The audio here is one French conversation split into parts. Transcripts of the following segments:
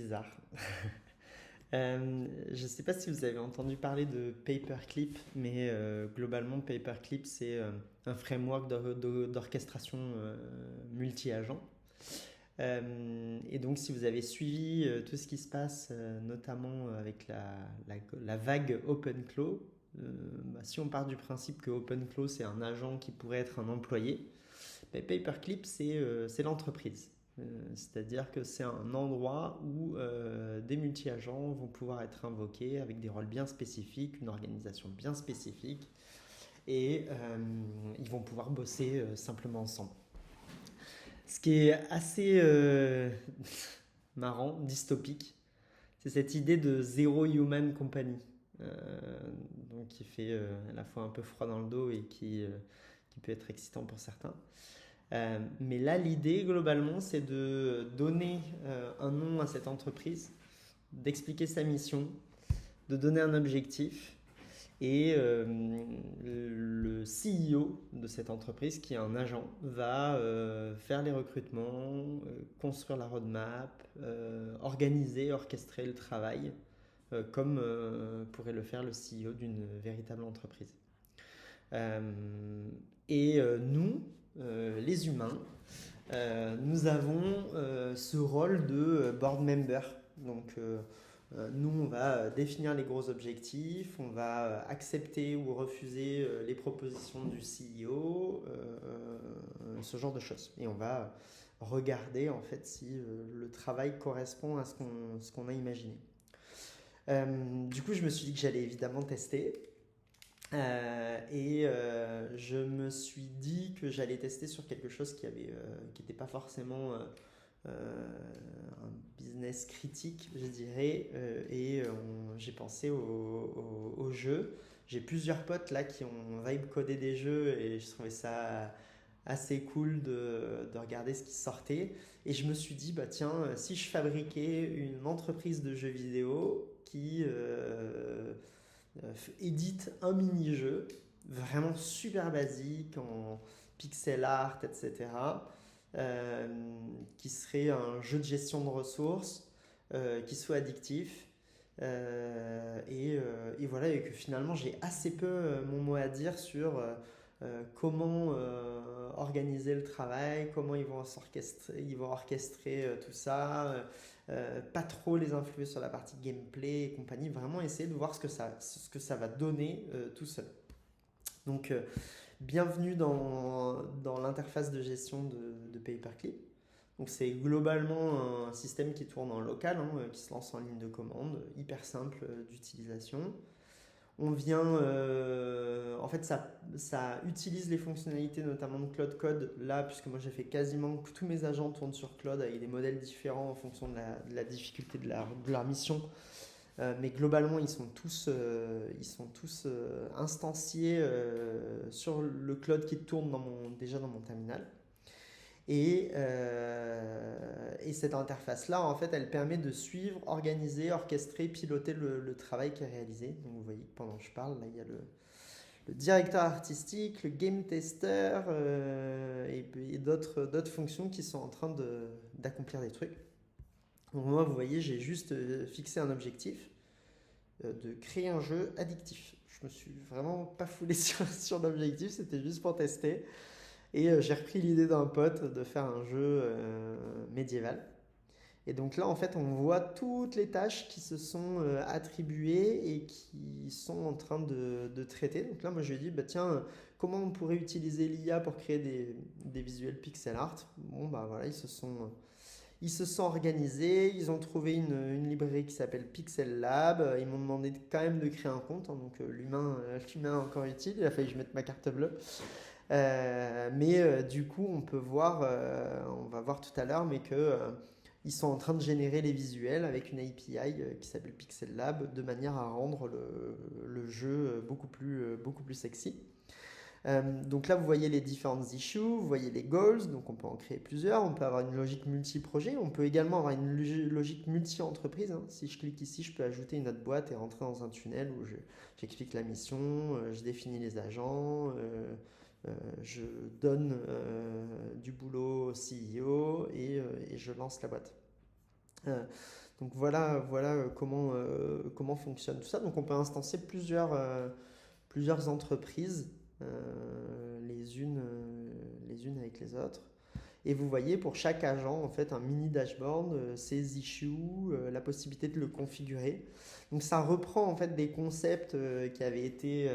bizarre. Je ne sais pas si vous avez entendu parler de Paperclip, mais globalement, Paperclip, c'est un framework d'orchestration multi-agent. Et donc, si vous avez suivi tout ce qui se passe, notamment avec la vague OpenClaw, si on part du principe que OpenClaw, c'est un agent qui pourrait être un employé, Paperclip, c'est l'entreprise. C'est-à-dire que c'est un endroit où des multi-agents vont pouvoir être invoqués avec des rôles bien spécifiques, une organisation bien spécifique, et ils vont pouvoir bosser simplement ensemble. Ce qui est assez marrant, dystopique, c'est cette idée de Zero Human Company, donc qui fait à la fois un peu froid dans le dos et qui peut être excitant pour certains. Mais là, l'idée, globalement, c'est de donner un nom à cette entreprise, d'expliquer sa mission, de donner un objectif. Et le CEO de cette entreprise, qui est un agent, va faire les recrutements, construire la roadmap, organiser, orchestrer le travail, comme pourrait le faire le CEO d'une véritable entreprise. Nous, les humains, nous avons ce rôle de board member. Donc, nous, on va définir les gros objectifs, on va accepter ou refuser les propositions du CEO, ce genre de choses. Et on va regarder en fait si le travail correspond à ce qu'on a imaginé. Du coup, je me suis dit que j'allais évidemment tester. Je me suis dit que j'allais tester sur quelque chose qui n'était pas forcément un business critique, je dirais. J'ai pensé au jeu. J'ai plusieurs potes là qui ont vibe codé des jeux et je trouvais ça assez cool de regarder ce qui sortait. Et je me suis dit, bah tiens, si je fabriquais une entreprise de jeux vidéo qui édite un mini-jeu vraiment super basique en pixel art, etc. Qui serait un jeu de gestion de ressources, qui soit addictif. Et voilà, et que finalement j'ai assez peu mon mot à dire sur comment organiser le travail, comment ils vont orchestrer tout ça, pas trop les influer sur la partie gameplay et compagnie, vraiment essayer de voir ce que ça va donner tout seul. Donc, bienvenue dans l'interface de gestion de Paperclip. Donc, c'est globalement un système qui tourne en local, hein, qui se lance en ligne de commande, hyper simple d'utilisation. On vient, en fait, ça utilise les fonctionnalités notamment de Cloud Code là, puisque moi j'ai fait quasiment que tous mes agents tournent sur Cloud avec des modèles différents en fonction de la difficulté de leur mission. Mais globalement, ils sont tous instanciés sur le cloud qui tourne déjà dans mon terminal. Et cette interface-là, en fait, elle permet de suivre, organiser, orchestrer, piloter le travail qui est réalisé. Donc vous voyez que pendant que je parle, là, il y a le directeur artistique, le game tester et d'autres fonctions qui sont en train d'accomplir des trucs. Donc moi, vous voyez, j'ai juste fixé un objectif de créer un jeu addictif. Je me suis vraiment pas foulé sur l'objectif, c'était juste pour tester. Et j'ai repris l'idée d'un pote de faire un jeu médiéval. Et donc là, en fait, on voit toutes les tâches qui se sont attribuées et qui sont en train de traiter. Donc là, moi, je lui ai dit, bah, tiens, comment on pourrait utiliser l'IA pour créer des visuels pixel art. Bon, bah voilà, ils se sont organisés, ils ont trouvé une librairie qui s'appelle Pixel Lab. Ils m'ont demandé quand même de créer un compte, hein, donc l'humain encore utile. Il a fallu que je mette ma carte bleue. Du coup, on va voir tout à l'heure, mais que ils sont en train de générer les visuels avec une API qui s'appelle Pixel Lab de manière à rendre le jeu beaucoup plus sexy. Donc là, vous voyez les différentes issues, vous voyez les goals, donc on peut en créer plusieurs, on peut avoir une logique multi-projet, on peut également avoir une logique multi-entreprise, hein. Si je clique ici, je peux ajouter une autre boîte et rentrer dans un tunnel où j'explique la mission, je définis les agents, je donne du boulot au CEO et je lance la boîte. Donc voilà comment fonctionne tout ça. Donc on peut instancier plusieurs entreprises, les unes avec les autres. Et vous voyez pour chaque agent en fait un mini dashboard, ses issues, la possibilité de le configurer. Donc ça reprend en fait des concepts qui avaient été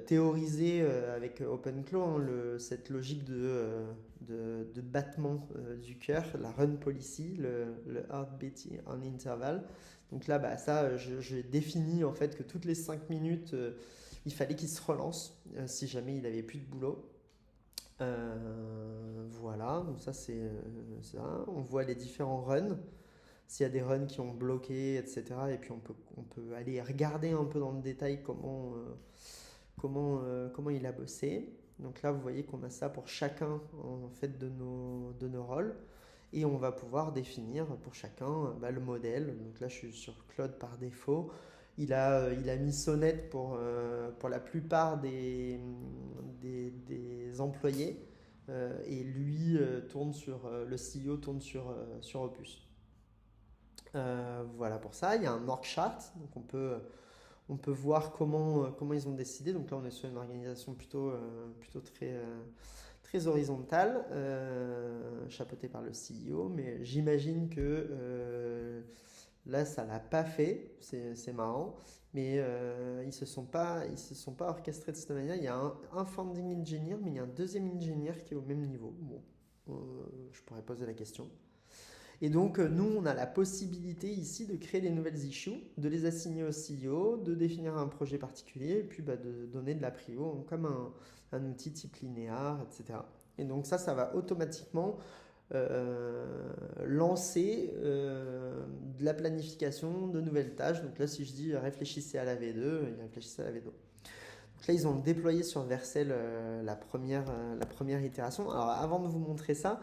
théorisés avec OpenClaw, hein, cette logique de battement du cœur, la run policy, le heartbeat on interval. Donc là, bah, ça, j'ai défini en fait que toutes les 5 minutes, il fallait qu'il se relance si jamais il avait plus de boulot. Voilà, donc ça c'est ça. On voit les différents runs, s'il y a des runs qui ont bloqué, etc. Et puis on peut aller regarder un peu dans le détail comment il a bossé. Donc là, vous voyez qu'on a ça pour chacun en fait de nos rôles. Et on va pouvoir définir pour chacun bah, le modèle. Donc là, je suis sur Claude par défaut. Il a mis Sonnet pour la plupart des employés. Et lui tourne le CEO tourne sur Opus. Voilà pour ça. Il y a un org chart. Donc on peut voir comment ils ont décidé. Donc là, on est sur une organisation plutôt très horizontale, chapeautée par le CEO. Mais j'imagine que là, ça l'a pas fait. C'est marrant. Mais ils se sont pas orchestrés de cette manière. Il y a un founding engineer, mais il y a un deuxième engineer qui est au même niveau. Bon, je pourrais poser la question. Et donc, nous, on a la possibilité ici de créer des nouvelles issues, de les assigner au CEO, de définir un projet particulier, et puis bah, de donner de la prio comme un outil type linéaire, etc. Et donc ça va automatiquement lancer de la planification de nouvelles tâches. Donc là, si je dis réfléchissez à la V2, il réfléchissait à la V2. Donc là, ils ont déployé sur Vercel la première itération. Alors, avant de vous montrer ça,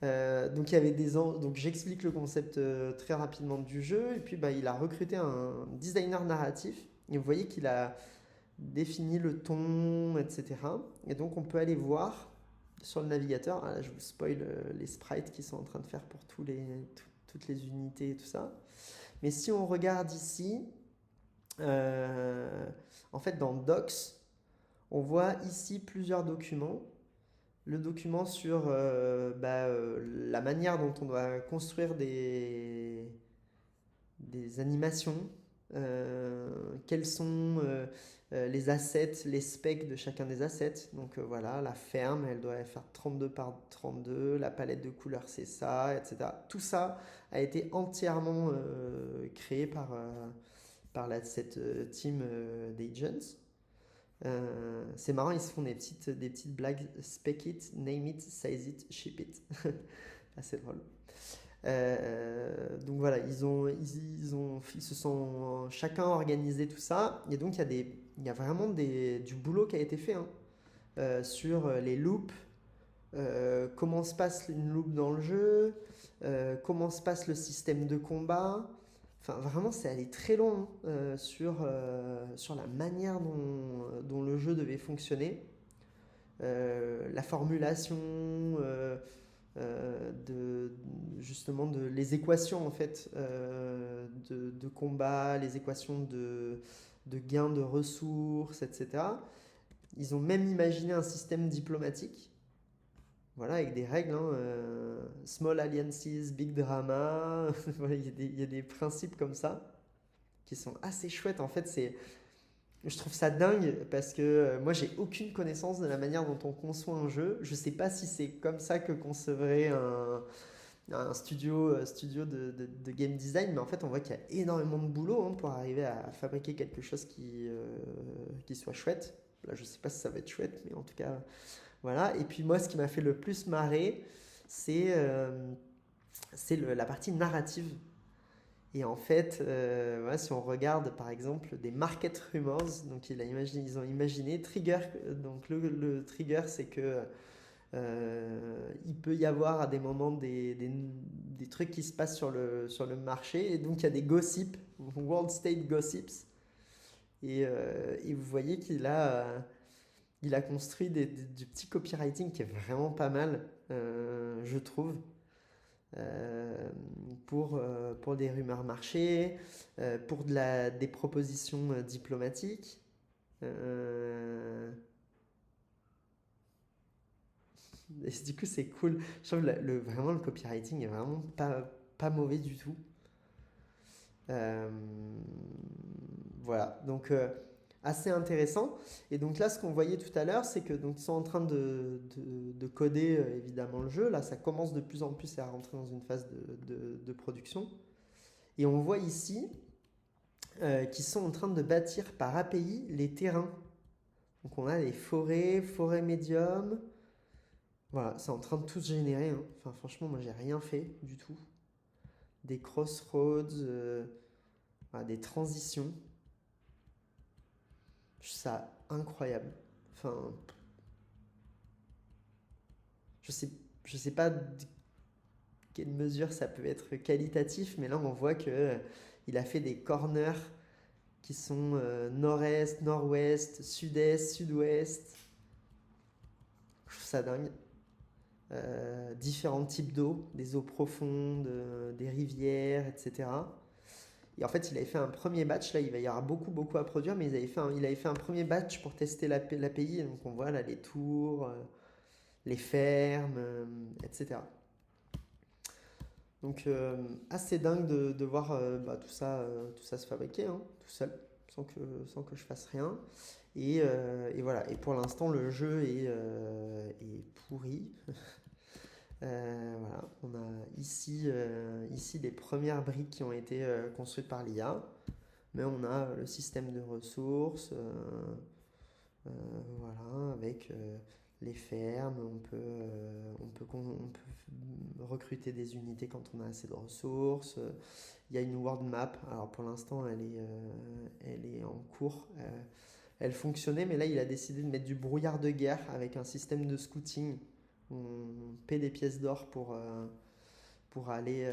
donc il y avait donc j'explique le concept très rapidement du jeu et puis bah, il a recruté un designer narratif et vous voyez qu'il a défini le ton, etc. Et donc on peut aller voir sur le navigateur. Ah, là, je vous spoil les sprites qu'ils sont en train de faire pour toutes les unités et tout ça. Mais si on regarde ici, en fait dans Docs, on voit ici plusieurs documents. Le document sur la manière dont on doit construire des animations, quels sont les assets, les specs de chacun des assets. Donc voilà, la ferme, elle doit faire 32 par 32, la palette de couleurs c'est ça, etc. Tout ça a été entièrement créé par cette team d'agents. C'est marrant, ils se font des petites blagues. Spec it, name it, size it, ship it. Assez drôle. Donc voilà, ils se sont chacun organisé tout ça. Et donc il y a vraiment du boulot qui a été fait hein, sur les loops, comment se passe une loop dans le jeu, comment se passe le système de combat. Enfin, vraiment, c'est allé très loin sur la manière dont le jeu devait fonctionner. La formulation justement les équations en fait de combat, les équations de gain de ressources, etc. Ils ont même imaginé un système diplomatique. Voilà, avec des règles, hein, small alliances, big drama. Voilà, il y a des principes comme ça qui sont assez chouettes. En fait, je trouve ça dingue parce que moi, j'ai aucune connaissance de la manière dont on conçoit un jeu. Je sais pas si c'est comme ça que concevrait un studio de game design, mais en fait, on voit qu'il y a énormément de boulot hein, pour arriver à fabriquer quelque chose qui soit chouette. Là, je sais pas si ça va être chouette, mais en tout cas, voilà. Et puis moi, ce qui m'a fait le plus marrer, c'est la partie narrative. Et en fait, voilà, si on regarde par exemple des market rumors, donc ils ont imaginé trigger. Donc le trigger, c'est que il peut y avoir à des moments des trucs qui se passent sur le marché, et donc il y a des gossips, world state gossips. Et vous voyez il a construit du petit copywriting qui est vraiment pas mal, je trouve. euh, pour des rumeurs marché, pour des propositions diplomatiques. Euh, et du coup, c'est cool. Je trouve vraiment le copywriting est vraiment pas mauvais du tout. Euh, voilà, donc assez intéressant. Et donc là, ce qu'on voyait tout à l'heure, c'est que donc ils sont en train de coder évidemment le jeu. Là, ça commence de plus en plus à rentrer dans une phase de production. Et on voit ici qu'ils sont en train de bâtir par API les terrains. Donc on a les forêts médium. Voilà, c'est en train de tout se générer, hein. Enfin, franchement, moi, j'ai rien fait du tout. Des crossroads, voilà, des transitions. Je trouve ça incroyable. Enfin, je sais, je sais pas de quelle mesure ça peut être qualitatif, mais là, on voit que il a fait des corners qui sont nord-est, nord-ouest, sud-est, sud-ouest. Je trouve ça dingue. Différents types d'eau, des eaux profondes, des rivières, etc. Et en fait, il avait fait un premier batch, là il va y avoir beaucoup à produire, mais il avait fait un premier batch pour tester l'API, donc on voit là les tours, les fermes, etc. Donc assez dingue de voir tout ça se fabriquer, hein, tout seul, sans que je fasse rien. Et voilà, et pour l'instant le jeu est pourri. Voilà, on a ici les premières briques qui ont été construites par l'IA, mais on a le système de ressources, voilà, avec les fermes, on peut recruter des unités quand on a assez de ressources. Il y a une world map, alors pour l'instant elle est en cours. Elle fonctionnait, mais là il a décidé de mettre du brouillard de guerre avec un système de scouting. On paie des pièces d'or pour aller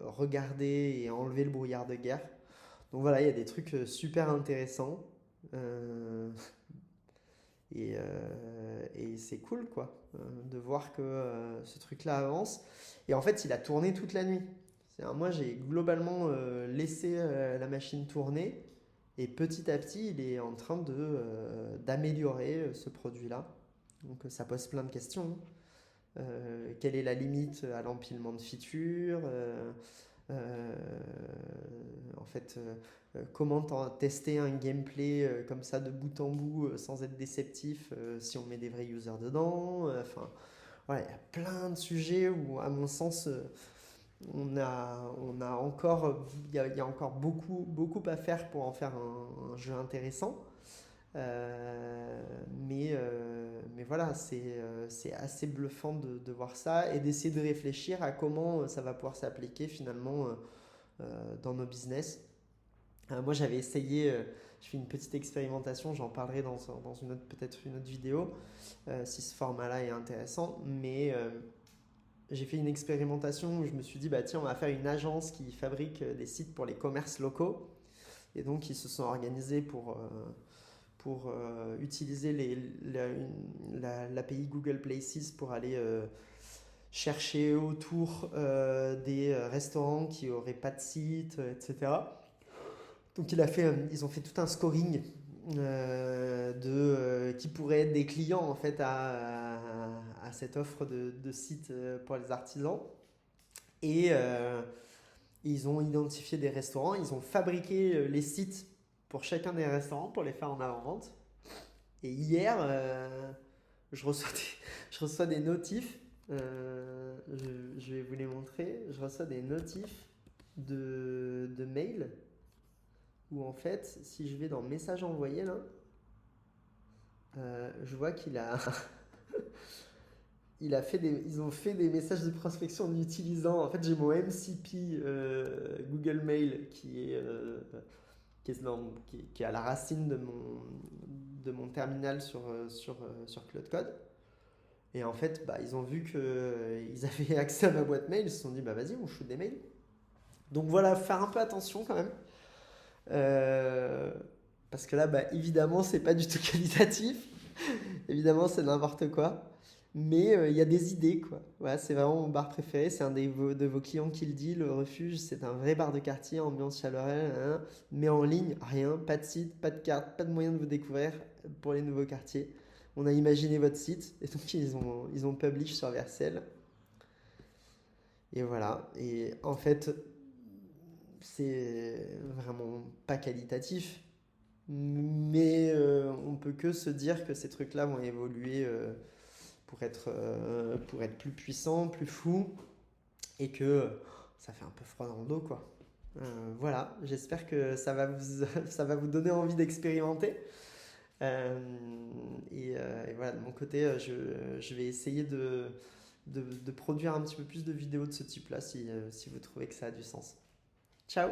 regarder et enlever le brouillard de guerre. Donc voilà, il y a des trucs super intéressants. Euh, et c'est cool, quoi, de voir que ce truc-là avance. Et en fait, il a tourné toute la nuit. Moi, j'ai globalement laissé la machine tourner. Et petit à petit, il est en train d'améliorer ce produit-là. Donc ça pose plein de questions. Quelle est la limite à l'empilement de features? Euh, En fait, comment tester un gameplay comme ça de bout en bout sans être déceptif si on met des vrais users dedans? Enfin, voilà, il y a plein de sujets où, à mon sens, on a encore, il y a encore beaucoup à faire pour en faire un jeu intéressant. Mais voilà, c'est assez bluffant de voir ça et d'essayer de réfléchir à comment ça va pouvoir s'appliquer finalement dans nos business. Moi, j'avais essayé, je fais une petite expérimentation, j'en parlerai dans peut-être une autre vidéo, si ce format-là est intéressant, mais j'ai fait une expérimentation où je me suis dit, bah tiens, on va faire une agence qui fabrique des sites pour les commerces locaux. Et donc, ils se sont organisés pour utiliser l'API Google Places pour aller chercher autour des restaurants qui n'auraient pas de site, etc. Donc ils ont fait tout un scoring qui pourrait être des clients en fait à cette offre de site pour les artisans. Et ils ont identifié des restaurants, ils ont fabriqué les sites pour chacun des restaurants pour les faire en avant-vente. Et hier, je reçois des notifs. Je vais vous les montrer. Je reçois des notifs de mails où en fait, si je vais dans messages envoyés là, je vois ils ont fait des messages de prospection en utilisant. En fait, j'ai mon MCP Google Mail qui est à la racine de mon terminal sur Cloud Code. Et en fait, bah, ils ont vu qu'ils avaient accès à ma boîte mail, ils se sont dit, bah vas-y, on shoot des mails. Donc voilà, faire un peu attention quand même. Euh, Parce que là, bah, évidemment, c'est pas du tout qualitatif. Évidemment, c'est n'importe quoi. Mais il y a des idées, quoi. Voilà, c'est vraiment mon bar préféré. C'est un de vos clients qui le dit. Le Refuge, c'est un vrai bar de quartier, ambiance chaleureuse, hein. Mais en ligne, rien. Pas de site, pas de carte, pas de moyen de vous découvrir pour les nouveaux quartiers. On a imaginé votre site et donc ils ont publish sur Vercel. Et voilà. Et en fait, c'est vraiment pas qualitatif. Mais on peut que se dire que ces trucs-là vont évoluer pour être plus puissants, plus fous, et que ça fait un peu froid dans le dos, quoi. Voilà, j'espère que ça va vous donner envie d'expérimenter. Euh, et voilà, de mon côté, je vais essayer de produire un petit peu plus de vidéos de ce type-là si vous trouvez que ça a du sens. Ciao!